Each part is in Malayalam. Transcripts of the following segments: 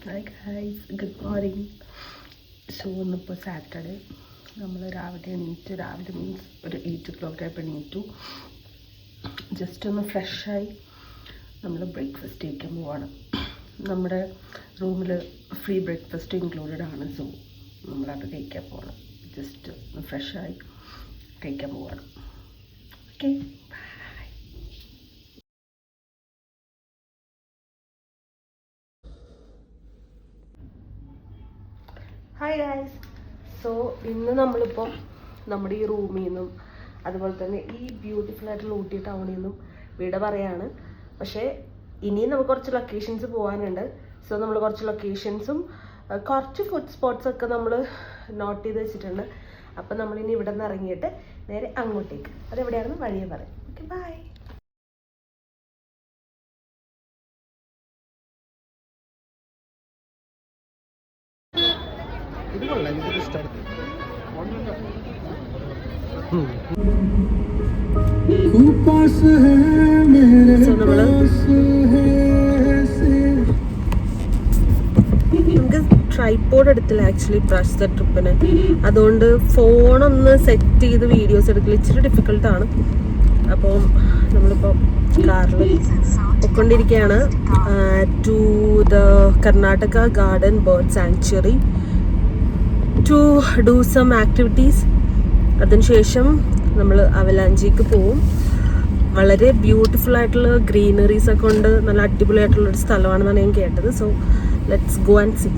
Hi guys, good morning. So ഇന്നിപ്പോൾ സാറ്റർഡേ. നമ്മൾ രാവിലെ മീൻസ് ഒരു 8 o'clock ആയപ്പോൾ എണീറ്റു. ജസ്റ്റ് ഒന്ന് ഫ്രഷായി നമ്മൾ ബ്രേക്ക്ഫാസ്റ്റ് കഴിക്കാൻ പോവാണ്. നമ്മുടെ റൂമിൽ ഫ്രീ ബ്രേക്ക്ഫാസ്റ്റ് ഇൻക്ലൂഡഡ് ആണ്. സോ നമ്മളത് കഴിക്കാൻ പോവാണ്. ജസ്റ്റ് ഒന്ന് ഫ്രഷായി കഴിക്കാൻ പോവാണ്. Okay, hi guys. സോ ഇന്ന് നമ്മളിപ്പോൾ നമ്മുടെ ഈ റൂമിൽ നിന്നും അതുപോലെ തന്നെ ഈ ബ്യൂട്ടിഫുൾ ആയിട്ടുള്ള ഊട്ടി ടൗണിൽ നിന്നും വിട പറയാണ്. പക്ഷേ ഇനിയും നമുക്ക് കുറച്ച് ലൊക്കേഷൻസ് പോകാനുണ്ട്. സോ നമ്മൾ കുറച്ച് ലൊക്കേഷൻസും കുറച്ച് ഫുഡ് സ്പോട്ട്സ് ഒക്കെ നമ്മൾ നോട്ട് ചെയ്ത് വെച്ചിട്ടുണ്ട്. അപ്പം നമ്മളിനി ഇവിടെ നിന്ന് ഇറങ്ങിയിട്ട് നേരെ അങ്ങോട്ടേക്ക്, അതെവിടെയാണെന്ന് വഴിയെ പറയാം. Okay, bye. നമുക്ക് ട്രൈപോഡ് എടുത്തില്ല ആക്ച്വലി പ്രാവശ്യത്തെ ട്രിപ്പിന്. അതുകൊണ്ട് ഫോണൊന്ന് സെറ്റ് ചെയ്ത് വീഡിയോസ് എടുക്കൽ ഇച്ചിരി ഡിഫിക്കൽട്ടാണ്. അപ്പോൾ നമ്മളിപ്പോൾ കാറിൽ പൊയ്ക്കൊണ്ടിരിക്കുകയാണ് to the Karnataka garden bird sanctuary to do some activities. അതിനുശേഷം നമ്മൾ അവലാഞ്ചിക്ക് പോവും. വളരെ ബ്യൂട്ടിഫുൾ ആയിട്ടുള്ള ഗ്രീനറീസ് ഒക്കെ ഉണ്ട്. നല്ല അടിപൊളിയായിട്ടുള്ളൊരു സ്ഥലമാണെന്നാണ് ഞാൻ കേട്ടത്. So let's go and see.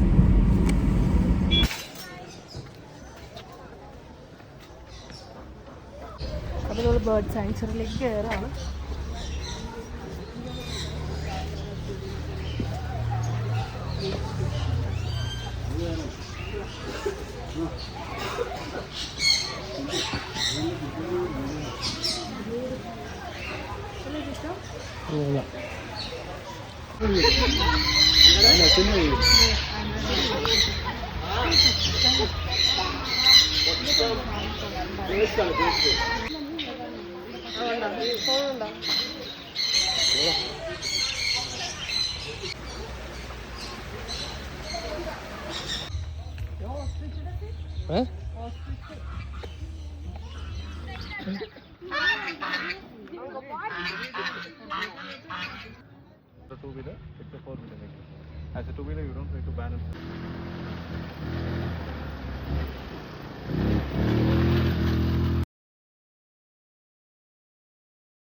അപ്പോൾ നമ്മൾ ബേർഡ് സാങ്ച്വറിയിലേക്ക് കയറാണ്. The two-wheeler, it's a four-wheeler. As a two-wheeler, you don't need to balance.